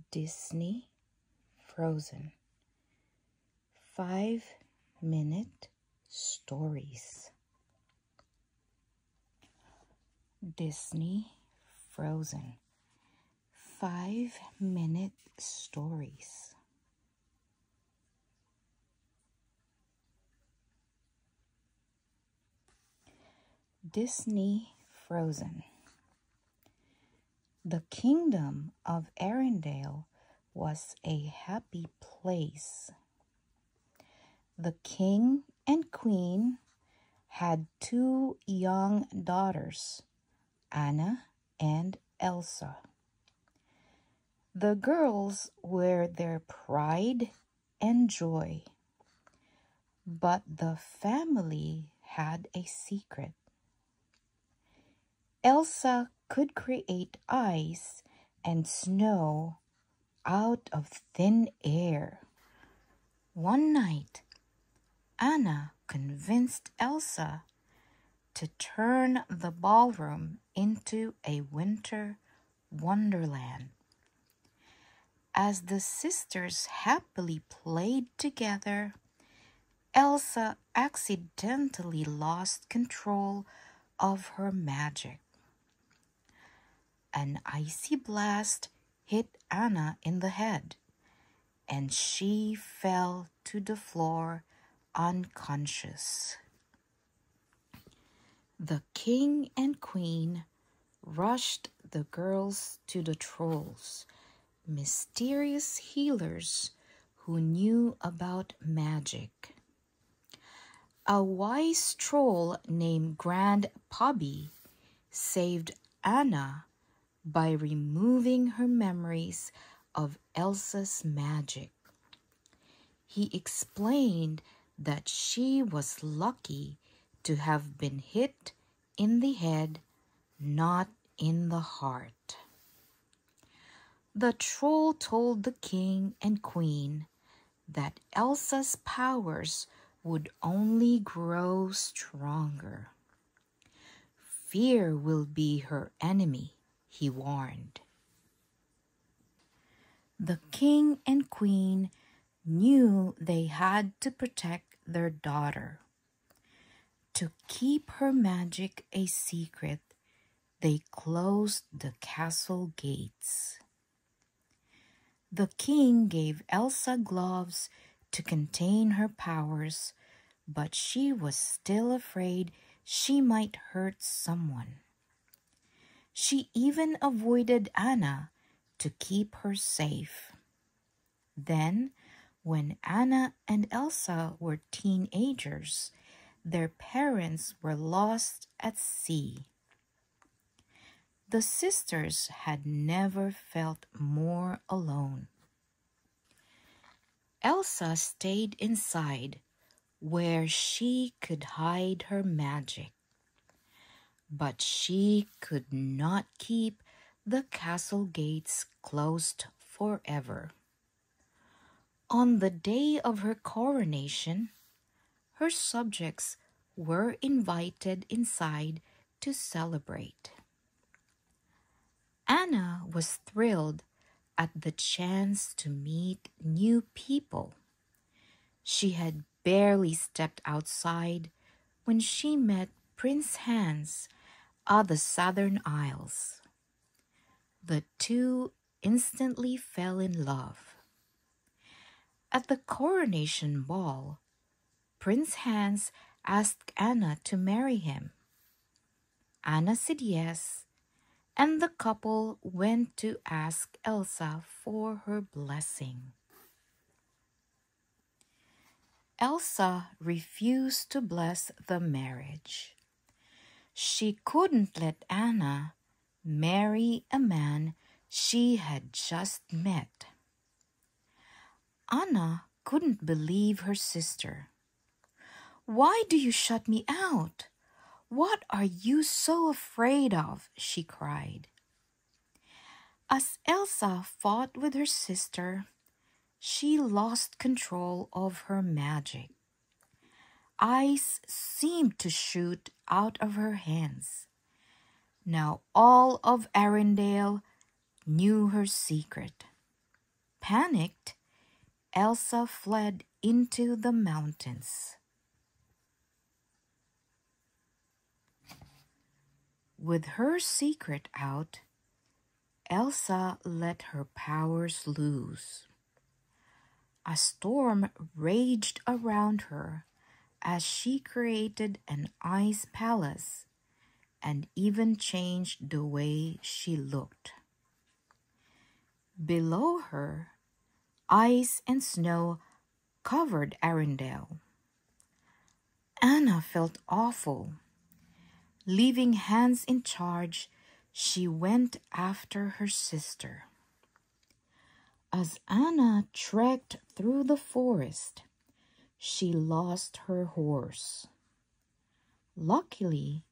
Disney Frozen 5-minute stories. Disney Frozen 5-minute stories. Disney Frozen. The kingdom of Arendelle was a happy place. The king and queen had 2 young daughters, Anna and Elsa. The girls were their pride and joy, but the family had a secret. Elsa could create ice and snow out of thin air. One night, Anna convinced Elsa to turn the ballroom into a winter wonderland. As the sisters happily played together, Elsa accidentally lost control of her magic. An icy blast hit Anna in the head, and she fell to the floor unconscious. The king and queen rushed the girls to the trolls, mysterious healers who knew about magic. A wise troll named Grand Pobby saved Anna by removing her memories of Elsa's magic. He explained that she was lucky to have been hit in the head, not in the heart. The troll told the king and queen that Elsa's powers would only grow stronger. Fear will be her enemy, he warned. The king and queen knew they had to protect their daughter. To keep her magic a secret, they closed the castle gates. The king gave Elsa gloves to contain her powers, but she was still afraid she might hurt someone. She even avoided Anna to keep her safe. Then, when Anna and Elsa were teenagers, their parents were lost at sea. The sisters had never felt more alone. Elsa stayed inside, where she could hide her magic. But she could not keep the castle gates closed forever. On the day of her coronation, her subjects were invited inside to celebrate. Anna was thrilled at the chance to meet new people. She had barely stepped outside when she met Prince Hans of the Southern Isles. The two instantly fell in love. At the coronation ball, Prince Hans asked Anna to marry him. Anna said yes, and the couple went to ask Elsa for her blessing. Elsa refused to bless the marriage. She couldn't let Anna marry a man she had just met. Anna couldn't believe her sister. "Why do you shut me out? What are you so afraid of?" she cried. As Elsa fought with her sister, she lost control of her magic. Ice seemed to shoot out of her hands. Now all of Arendelle knew her secret. Panicked, Elsa fled into the mountains. With her secret out, Elsa let her powers loose. A storm raged around her as she created an ice palace and even changed the way she looked. Below her, ice and snow covered Arendelle. Anna felt awful. Leaving Hans in charge, she went after her sister. As Anna trekked through the forest, she lost her horse. Luckily,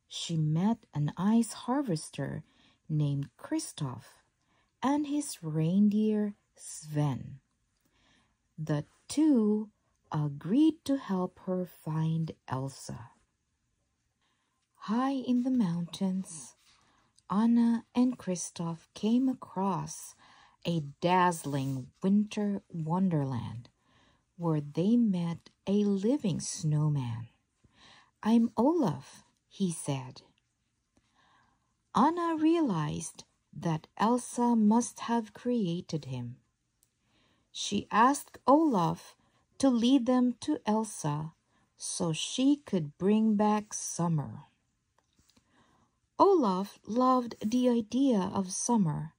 she met an ice harvester named Kristoff and his reindeer Sven. The two agreed to help her find Elsa. High in the mountains, Anna and Kristoff came across a dazzling winter wonderland where they met a living snowman. "I'm Olaf," he said. Anna realized that Elsa must have created him. She asked Olaf to lead them to Elsa so she could bring back summer. Olaf loved the idea of summer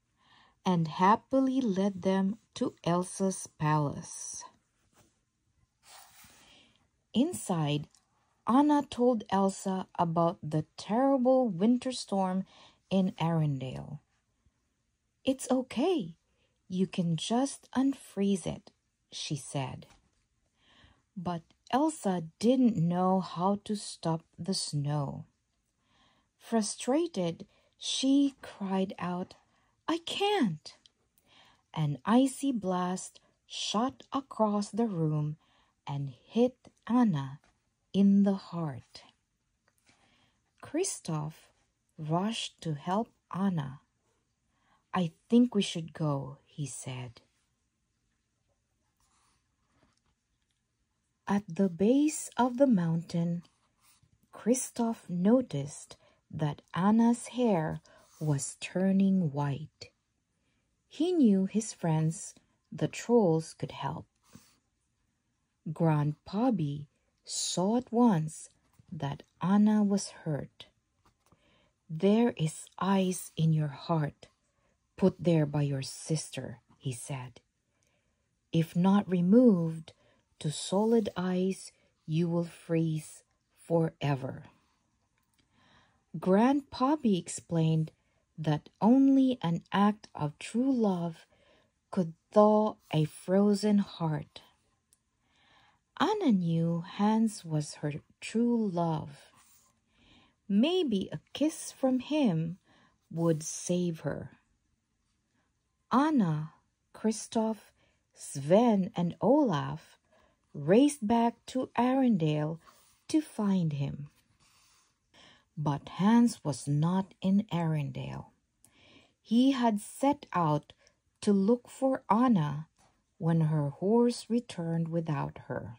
and happily led them to Elsa's palace. Inside, Anna told Elsa about the terrible winter storm in Arendelle. "It's okay. You can just unfreeze it," she said. But Elsa didn't know how to stop the snow. Frustrated, she cried out, "I can't!" An icy blast shot across the room and hit Anna in the heart. Kristoff rushed to help Anna. "I think we should go," he said. At the base of the mountain, Kristoff noticed that Anna's hair was turning white. He knew his friends, the trolls, could help. Grandpappy saw at once that Anna was hurt. "There is ice in your heart, put there by your sister," he said. "If not removed to solid ice, you will freeze forever." Grandpappy explained that only an act of true love could thaw a frozen heart. Anna knew Hans was her true love. Maybe a kiss from him would save her. Anna, Kristoff, Sven, and Olaf raced back to Arendelle to find him. But Hans was not in Arendelle. He had set out to look for Anna when her horse returned without her.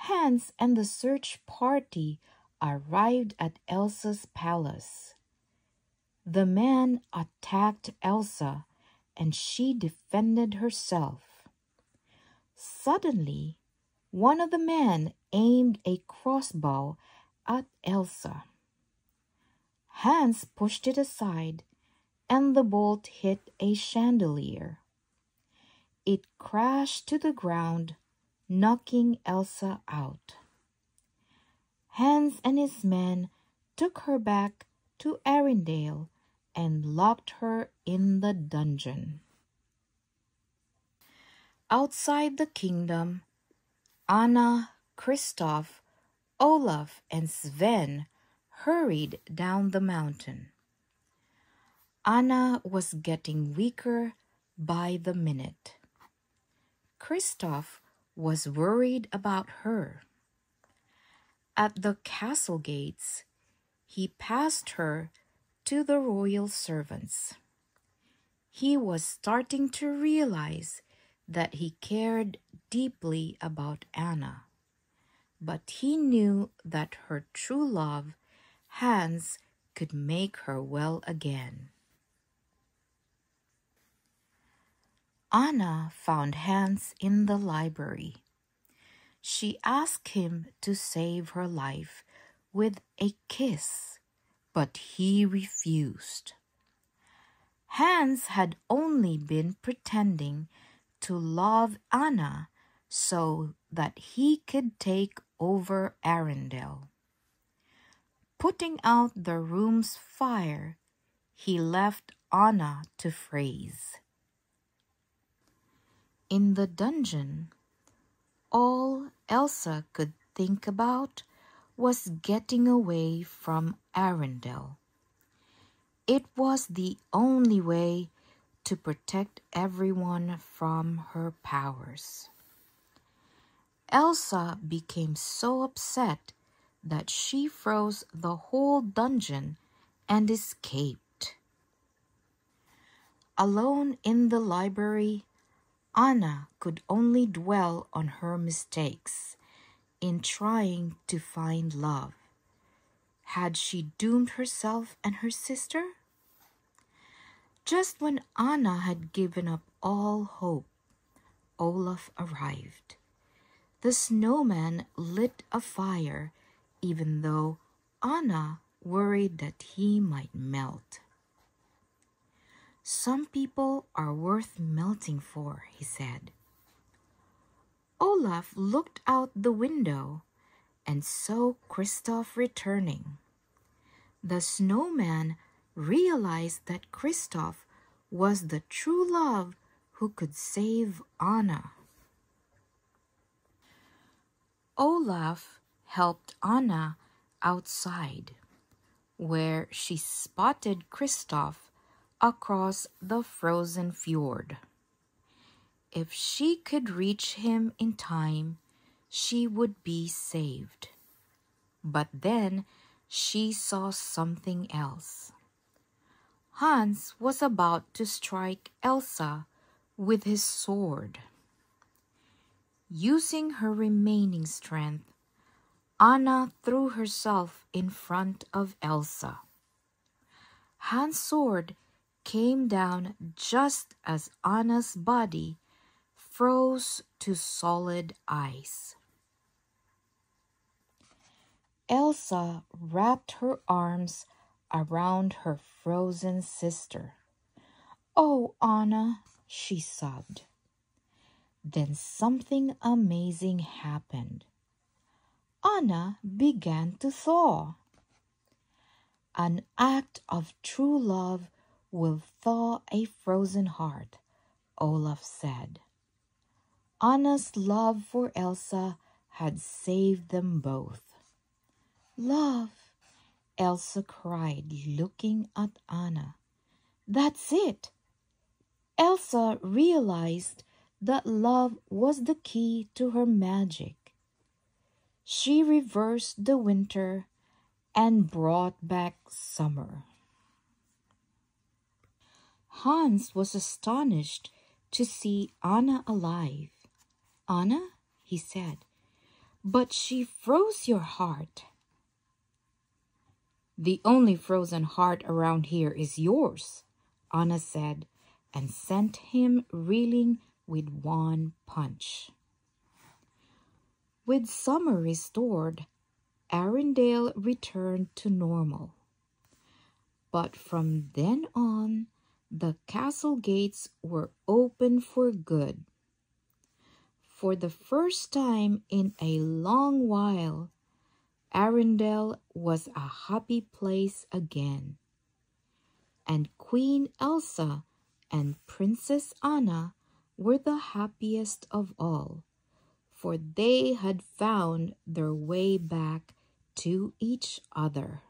Hans and the search party arrived at Elsa's palace. The man attacked Elsa and she defended herself. Suddenly, one of the men aimed a crossbow at Elsa. Hans pushed it aside and the bolt hit a chandelier. It crashed to the ground, knocking Elsa out. Hans and his men took her back to Arendelle and locked her in the dungeon. Outside the kingdom, Anna, Kristoff, Olaf, and Sven hurried down the mountain. Anna was getting weaker by the minute. Kristoff was worried about her. At the castle gates, he passed her to the royal servants. He was starting to realize that he cared deeply about Anna, but he knew that her true love, Hans, could make her well again. Anna found Hans in the library. She asked him to save her life with a kiss, but he refused. Hans had only been pretending to love Anna so that he could take over Arendelle. Putting out the room's fire, he left Anna to freeze. In the dungeon, all Elsa could think about was getting away from Arendelle. It was the only way to protect everyone from her powers. Elsa became so upset that she froze the whole dungeon and escaped. Alone in the library, Anna could only dwell on her mistakes in trying to find love. Had she doomed herself and her sister? Just when Anna had given up all hope, Olaf arrived. The snowman lit a fire, even though Anna worried that he might melt. "Some people are worth melting for," he said. Olaf looked out the window and saw Kristoff returning. The snowman realized that Kristoff was the true love who could save Anna. Olaf helped Anna outside, where she spotted Kristoff across the frozen fjord. If she could reach him in time, she would be saved. But then she saw something else. Hans was about to strike Elsa with his sword. Using her remaining strength, Anna threw herself in front of Elsa. Hans' sword came down just as Anna's body froze to solid ice. Elsa wrapped her arms around her frozen sister. "Oh, Anna," she sobbed. Then something amazing happened. Anna began to thaw. An act of true love will thaw a frozen heart, Olaf said. Anna's love for Elsa had saved them both. "Love," Elsa cried, looking at Anna. "That's it." Elsa realized that love was the key to her magic. She reversed the winter and brought back summer. Hans was astonished to see Anna alive. "Anna," he said, "but she froze your heart." "The only frozen heart around here is yours," Anna said, and sent him reeling with one punch. With summer restored, Arendelle returned to normal. But from then on, the castle gates were open for good. For the first time in a long while, Arendelle was a happy place again. And Queen Elsa and Princess Anna were the happiest of all, for they had found their way back to each other.